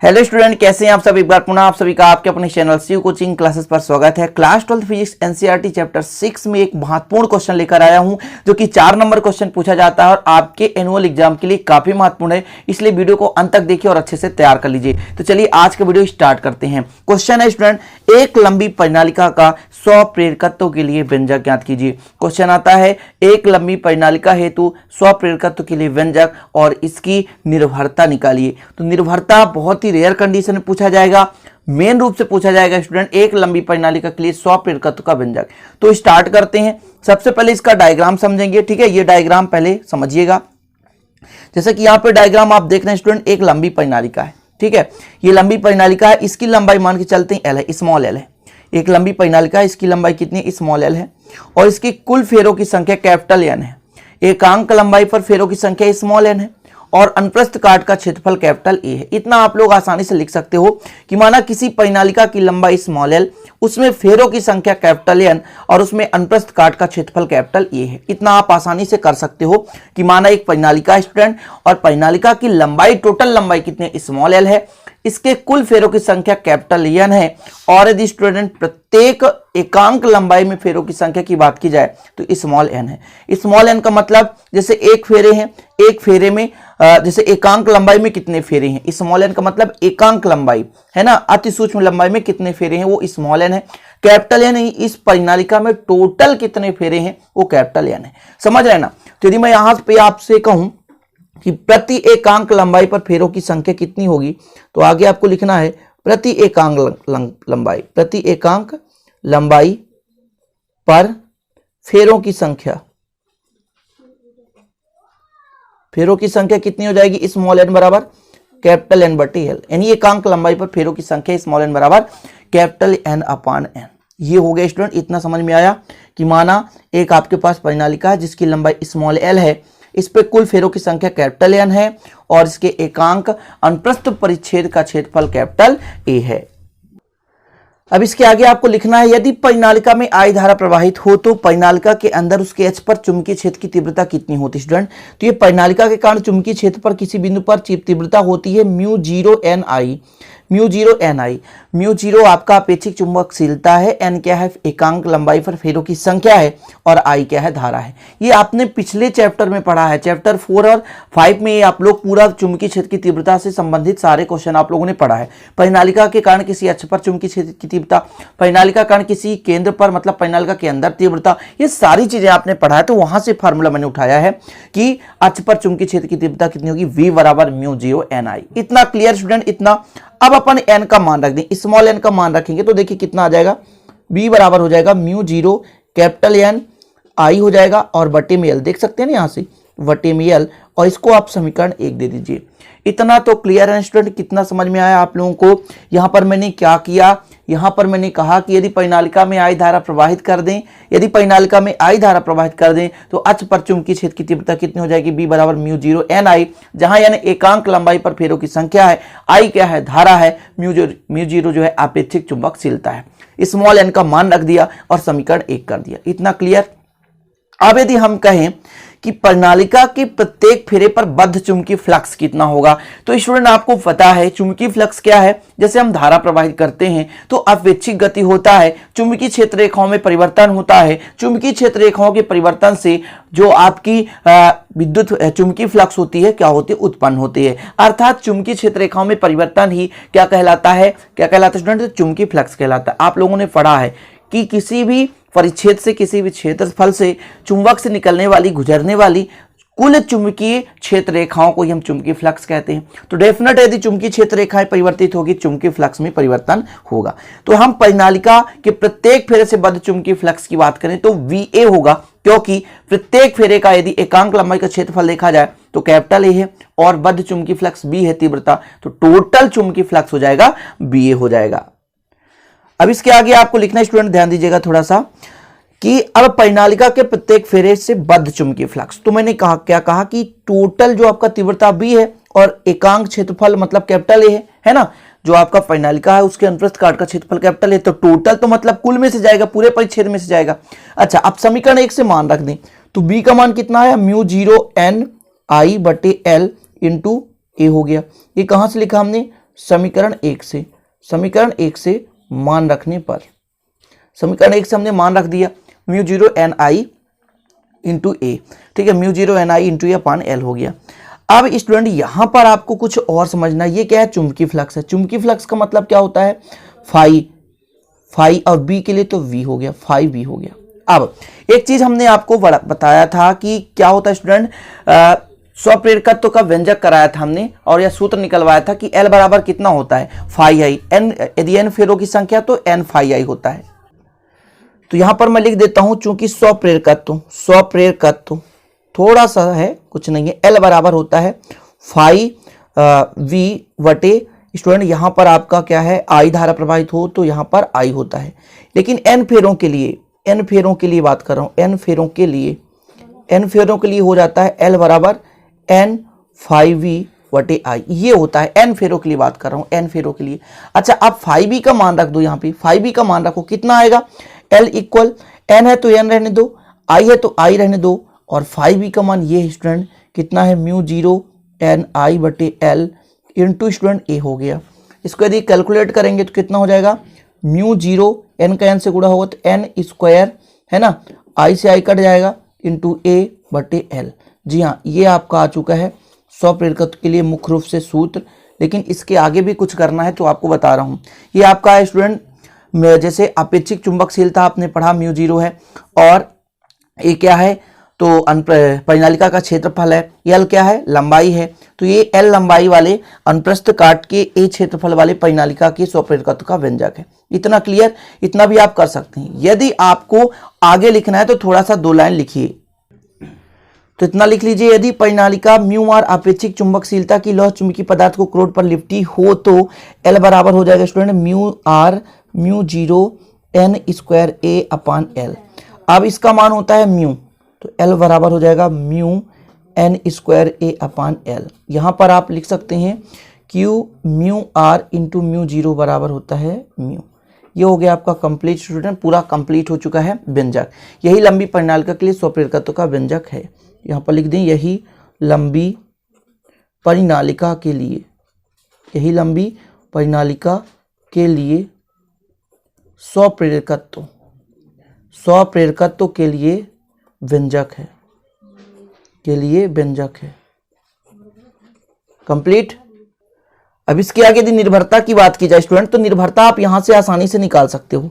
Hello student, कैसे हैं आप सब। एक बार पुनः आप सभी का आपके अपने चैनल शिव कोचिंग क्लासेस पर स्वागत है। क्लास 12 फिजिक्स एनसीईआरटी चैप्टर 6 में एक महत्वपूर्ण क्वेश्चन लेकर आया हूं, जो कि 4 नंबर क्वेश्चन पूछा जाता है और आपके एनुअल एग्जाम के लिए काफी महत्वपूर्ण है। इसलिए वीडियो को अंत तक देखिए और अच्छे से तैयार कर लीजिए। तो चलिए आज का वीडियो स्टार्ट करते हैं। क्वेश्चन है स्टूडेंट, एक लंबी परिनालिका का 100 प्रेरकत्व के लिए व्यंजक ज्ञात कीजिए। क्वेश्चन आता है एक लंबी परिनालिका हेतु 100 प्रेरकत्व के लिए व्यंजक और इसकी निर्भरता निकालिए। तो निर्भरता बहुत ही रेयर कंडीशन में पूछा जाएगा, मेन रूप से पूछा जाएगा स्टूडेंट एक लंबी परिनालिका के लिए 100 प्रेरकत्व का व्यंजक। तो स्टार्ट करते हैं। सबसे पहले इसका डायग्राम समझेंगे, ठीक है। ये डायग्राम पहले समझिएगा। जैसे कि यहाँ पे डायग्राम आप देख रहे हैं स्टूडेंट, एक लंबी परिनालिका है, ठीक है। ये लंबी परिनालिका है, इसकी लंबाई मान के चलते हैं एल है, स्मॉल एल है। एक लंबी परिनालिका है, इसकी लंबाई कितनी, स्मॉल एल है और इसकी कुल फेरों की संख्या कैपिटल एन है। एकांक लंबाई पर फेरों की संख्या स्मॉल एन है और अनुप्रस्थ काट का क्षेत्रफल कैपिटल ए है। इतना आप लोग आसानी से लिख सकते हो कि माना किसी परिनालिका की लंबाई स्मॉल एल, उसमें फेरों की संख्या कैपिटल एन और उसमें अनुप्रस्थ काट का क्षेत्रफल कैपिटल ए है। इतना आप आसानी से कर सकते हो कि माना एक परिनालिका स्टूडेंट और परिनालिका की लंबाई, टोटल लंबाई कितनी, स्मॉल एल है, इसके कुल फेरों की संख्या कैपिटल एन है और यदि स्टूडेंट प्रत्येक एकांक लंबाई में फेरों की संख्या की बात की जाए तो स्मॉल एन है। स्मॉल एन का मतलब जैसे एक फेरे हैं, एक फेरे में जैसे एकांक लंबाई में कितने फेरे हैं, स्मॉल एन का मतलब एकांक लंबाई है ना, अति सूक्ष्म लंबाई में कितने फेरे हैं वो स्मॉल एन है। कैपिटल एन इस परिनालिका में टोटल कितने फेरे हैं वो कैपिटल एन है। समझ रहे ना। तो यदि मैं यहां पे आपसे कहूं कि प्रति एकांक लंबाई पर फेरों की संख्या कितनी होगी, तो आगे आपको लिखना है प्रति एकांक लंबाई, प्रति एकांक लंबाई पर फेरों की संख्या, फेरों की संख्या कितनी हो जाएगी, स्मॉल एन बराबर कैपिटल एन बटे एल। यानी एकांक लंबाई पर फेरों की संख्या स्मॉल एन बराबर कैपिटल एन अपान एन। ये हो गया स्टूडेंट। इतना समझ में आया कि माना एक आपके पास परिनालिका है जिसकी लंबाई स्मॉल एल है, इस पे कुल फेरों की संख्या कैपिटल एन है और इसके एकांक अनुप्रस्थ परिच्छेद का क्षेत्रफल कैपिटल ए है। अब इसके आगे आपको लिखना है यदि परिनालिका में I धारा प्रवाहित हो तो परिनालिका के अंदर उसके H पर चुंबकीय क्षेत्र की तीव्रता कितनी होती है स्टूडेंट। तो ये परिनालिका के कारण चुंबकीय क्षेत्र पर किसी बिंदु पर तीव्रता होती है म्यू जीरो एन आई। म्यू जीरो आपका अपेक्षिक चुंबकशीलता है, एन क्या है एकांक लंबाई पर फेरों की संख्या है और आई क्या है धारा है। ये आपने पिछले चैप्टर में पढ़ा है, चैप्टर 4 और 5 में आप लोग पूरा चुंबकीय क्षेत्र की तीव्रता से संबंधित सारे क्वेश्चन आप लोगों ने पढ़ा है। परिनालिका के कारण किसी अक्ष पर चुंबकीय क्षेत्र की तीव्रता, परिनालिका कारण किसी केंद्र पर मतलब परिनालिका के अंदर तीव्रता, ये सारी चीजें आपने पढ़ा है। तो वहां से फार्मूला मैंने उठाया है कि अक्ष पर चुंबकीय क्षेत्र की तीव्रता कितनी होगी, V बराबर म्यू जीरो एन आई। इतना क्लियर स्टूडेंट। इतना अब अपन n का मान रख दें, स्मॉल n का मान रखेंगे तो देखिए कितना आ जाएगा, b बराबर हो जाएगा म्यू जीरो कैपिटल एन आई हो जाएगा और बटे में एल, देख सकते हैं ना यहाँ से बटे में एल, और इसको आप समीकरण 1 दे दीजिए। इतना तो क्लियर है स्टूडेंट। कितना समझ में आया आप लोगों को। यहाँ पर मैंने क्या किया, यहाँ पर मैंने कहा कि यदि परिनालिका में I धारा प्रवाहित कर दें, यदि परिनालिका में I धारा प्रवाहित कर दें तो अक्ष पर चुंबकीय क्षेत्र की तीव्रता कितनी हो जाएगी, B बराबर म्यू जीरो एन आई, जहां यानी एकांक लंबाई पर फेरों की संख्या है, I क्या है धारा है, म्यू जीरो जो है अपेक्षिक चुंबकशीलता है। स्मॉल एन का मान रख दिया और समीकरण 1 कर दिया। इतना क्लियर। अब यदि हम कहें कि परिनालिका के प्रत्येक फेरे पर बद्ध चुंबकीय फ्लक्स कितना होगा, तो स्टूडेंट आपको पता है चुंबकीय फ्लक्स क्या है। जैसे हम धारा प्रवाहित करते हैं तो अपेक्षिक गति होता है, चुंबकीय क्षेत्र रेखाओं में परिवर्तन होता है, चुंबकीय क्षेत्र रेखाओं के परिवर्तन से जो आपकी विद्युत चुंबकीय फ्लक्स होती है क्या होती है, उत्पन्न होती है। अर्थात चुंबकीय क्षेत्र रेखाओं में परिवर्तन ही क्या कहलाता है, क्या कहलाता है स्टूडेंट, चुंबकीय फ्लक्स कहलाता है। आप लोगों ने पढ़ा है कि किसी भी परिच्छेद से, किसी भी क्षेत्रफल से चुंबक से निकलने वाली, गुजरने वाली कुल चुंबकीय क्षेत्र रेखाओं को हम चुंबकीय फ्लक्स कहते हैं। तो डेफिनेट यदि चुंबकीय क्षेत्र रेखाएं परिवर्तित होगी, चुंबकीय फ्लक्स में परिवर्तन होगा। तो हम परिनालिका के प्रत्येक फेरे से बद्ध चुंबकीय फ्लक्स की बात करें तो VA होगा, क्योंकि प्रत्येक फेरे का यदि एकांक लंबाई का क्षेत्रफल देखा जाए तो कैपिटल ए है और बद्ध चुंबकीय फ्लक्स B है तीव्रता, तो टोटल चुंबकीय फ्लक्स हो जाएगा BA हो जाएगा। अब इसके आगे आपको लिखना है स्टूडेंट, ध्यान दीजिएगा थोड़ा सा, कि अब परिनालिका के प्रत्येक फेरे से बद्ध चुंबकीय फ्लक्स, तो मैंने कहा क्या कहा कि टोटल जो आपका तीव्रता B है और एकांक क्षेत्रफल मतलब कैपिटल ए है ना, जो आपका परिनालिका है उसके अनुप्रस्थ काट का क्षेत्रफल कैपिटल ए, तो टोटल तो मतलब कुल में से जाएगा, पूरे परिच्छेद में से जाएगा। अच्छा, अब समीकरण 1 से मान रख दें तो B का मान कितना है, म्यू जीरो एन आई बटे एल इंटू ए हो गया। ये कहां से लिखा हमने, समीकरण 1 से, समीकरण 1 से मान रखने पर, समीकरण 1 से हमने मान रख दिया म्यू जीरो एन आई इंटू ए, ठीक है, म्यू जीरो एन आई इंटू ए अपान एल हो गया। अब स्टूडेंट यहाँ पर आपको कुछ और समझना, ये क्या है, चुंबकीय फ्लक्स है। चुंबकीय फ्लक्स का मतलब क्या होता है, फाई, फाई और बी के लिए तो वी हो गया, फाई बी हो गया। अब एक चीज हमने आपको बताया था कि क्या होता है स्टूडेंट, स्वप्रेरकत्व का व्यंजक कराया था हमने और यह सूत्र निकलवाया था कि एल बराबर कितना होता है, फाई आई, एन यदि एन फेरों की संख्या तो एन फाई आई होता है। तो यहां पर मैं लिख देता हूं, चूंकि स्वप्रेरकत्व, स्वप्रेरकत्व थोड़ा सा है, कुछ नहीं है, एल बराबर होता है फाई वी वटे, स्टूडेंट यहां पर आपका क्या है, आई धारा प्रवाहित हो तो यहां पर आई होता है। लेकिन एन फेरों के लिए, एन फेरों के लिए बात कर रहा हूं, एन फेरों के लिए, एन फेरों के लिए हो जाता है एल बराबर एन फाई वी वटे आई, ये होता है। एन फेरों के लिए बात कर रहा हूं, एन फेरों के लिए। अच्छा, आप फाई बी का मान रख दो, यहाँ पे फाई बी का मान रखो, कितना आएगा, एल इक्वल, एन है तो एन रहने दो, आई है तो आई रहने दो, और फाई बी का मान ये है स्टूडेंट, कितना है, म्यू जीरो एन आई बटे एल इंटू स्टूडेंट ए हो गया। इसको यदि कैलकुलेट करेंगे तो कितना हो जाएगा, म्यू जीरो एन का एन से गुणा होगा तो एन स्क्वायर है ना, आई से आई कट जाएगा इंटू ए बटे एल। जी हाँ, ये आपका आ चुका है स्वप्रेरकत्व के लिए मुख्य रूप से सूत्र, लेकिन इसके आगे भी कुछ करना है तो आपको बता रहा हूँ। ये आपका है स्टूडेंट, जैसे अपेक्षिक चुंबकशीलता आपने पढ़ा म्यू जीरो है, और ये क्या है, तो परिनालिका का क्षेत्रफल है, एल क्या है, लंबाई है, तो ये एल लंबाई वाले अनुप्रस्थ काट के ए क्षेत्रफल वाले परिनालिका के स्वप्रेरकत्व का व्यंजक है। इतना क्लियर, इतना भी आप कर सकते हैं। यदि आपको आगे लिखना है तो थोड़ा सा 2 लाइन लिखिए, तो इतना लिख लीजिए, यदि परिनालिका म्यू आर अपेक्षिक चुंबकशीलता की लौह चुंबकीय पदार्थ को क्रोड पर लिपटी हो तो एल बराबर हो जाएगा student mu r mu zero n square a upon l. अब इसका मान होता है म्यू, तो एल बराबर हो जाएगा mu n square a upon l. यहाँ पर आप लिख सकते हैं क्यू mu r into mu zero बराबर होता है म्यू। ये हो गया आपका कंप्लीट स्टूडेंट, पूरा कंप्लीट हो चुका है व्यंजक। यही लंबी परिनालिका के लिए स्वप्रेरकत्व का व्यंजक है। यहाँ पर लिख दें, यही लंबी परिनालिका के लिए, यही लंबी परिनालिका के लिए स्वप्रेरकत्व, स्वप्रेरकत्व के लिए व्यंजक है, के लिए व्यंजक है। कंप्लीट। अब इसके आगे यदि निर्भरता की बात की जाए स्टूडेंट, तो निर्भरता आप यहां से आसानी से निकाल सकते हो।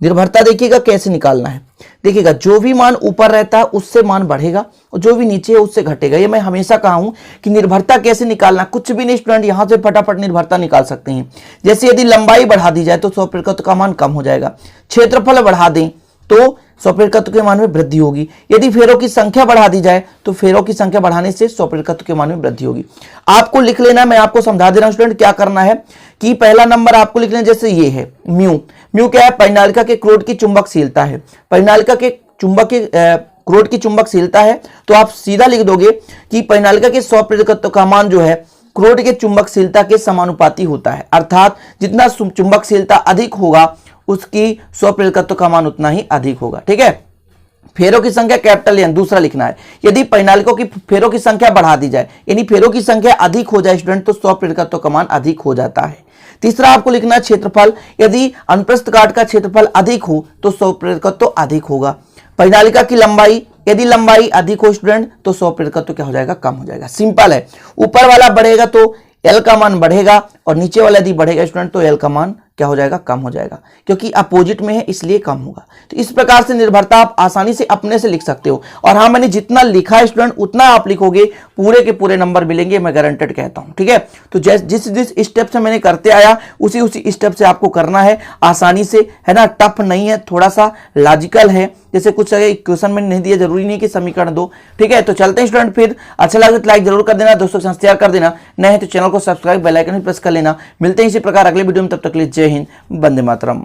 निर्भरता देखिएगा कैसे निकालना है, देखिएगा जो भी मान ऊपर रहता है उससे मान बढ़ेगा और जो भी नीचे है उससे घटेगा। ये मैं हमेशा कहा हूं कि निर्भरता कैसे निकालना, कुछ भी नहीं स्टूडेंट, यहां से फटाफट निर्भरता निकाल सकते हैं। जैसे यदि लंबाई बढ़ा दी जाए तो स्वप्रेरकत्व का मान कम हो जाएगा, क्षेत्रफल बढ़ा दें तो स्वप्रेरकत्व के मान में वृद्धि होगी, यदि फेरों की संख्या बढ़ा दी जाए तो फेरों की संख्या बढ़ाने से स्वप्रेरकत्व के मान में वृद्धि होगी। आपको लिख लेना, मैं आपको समझा दे रहा हूं स्टूडेंट क्या करना है कि पहला नंबर आपको लिख लेना, जैसे ये है म्यू, म्यू क्या है, परिनालिका के क्रोड की चुंबकशीलता है, परिनालिका के चुंबकीय क्रोड की चुंबकशीलता है, तो आप सीधा लिख दोगे कि परिनालिका के स्वप्रेरकत्व का मान जो है क्रोड के चुंबकशीलता के समानुपाती होता है, अर्थात जितना चुंबकशीलता अधिक होगा उसकी स्वप्रेरकत्व का मान उतना ही अधिक होगा। ठीक है, फेरों की संख्या कैपिटल एन दूसरा लिखना है। यदि परिनालिकों की फेरों की संख्या बढ़ा दी जाए, यानी फेरों की संख्या अधिक हो जाए स्टूडेंट, तो स्वप्रेरकत्व का मान अधिक हो जाता है। तीसरा आपको लिखना है क्षेत्रफल, यदि अनुप्रस्थ काट का क्षेत्रफल अधिक हो तो स्वप्रेरकत्व अधिक होगा। परिनालिका की लंबाई, यदि लंबाई अधिक हो स्टूडेंट तो स्वप्रेरकत्व क्या हो जाएगा, कम हो जाएगा। सिंपल है, ऊपर वाला बढ़ेगा तो एल का मान बढ़ेगा और नीचे वाला यदि बढ़ेगा स्टूडेंट तो एल का मान क्या हो जाएगा, कम हो जाएगा, क्योंकि अपोजिट में है इसलिए कम होगा। तो इस प्रकार से निर्भरता आप आसानी से अपने से लिख सकते हो। और हाँ, मैंने जितना लिखा है स्टूडेंट उतना आप लिखोगे, पूरे के पूरे नंबर मिलेंगे, मैं गारंटेड कहता हूं। ठीक है, तो जिस स्टेप से मैंने करते आया उसी स्टेप से आपको करना है आसानी से, है ना, टफ नहीं है, थोड़ा सा लॉजिकल है। जैसे कुछ इक्वेशन में नहीं दिया, जरूरी नहीं कि समीकरण दो। ठीक है, तो चलते हैं स्टूडेंट, फिर अच्छा लगे तो लाइक जरूर कर देना, दोस्तों के साथ शेयर कर देना, नए हैं तो चैनल को सब्सक्राइब, बेल आइकन भी प्रेस कर लेना। मिलते हैं इसी प्रकार अगले वीडियो में, तब तक के लिए जय हिंद, वंदे मातरम।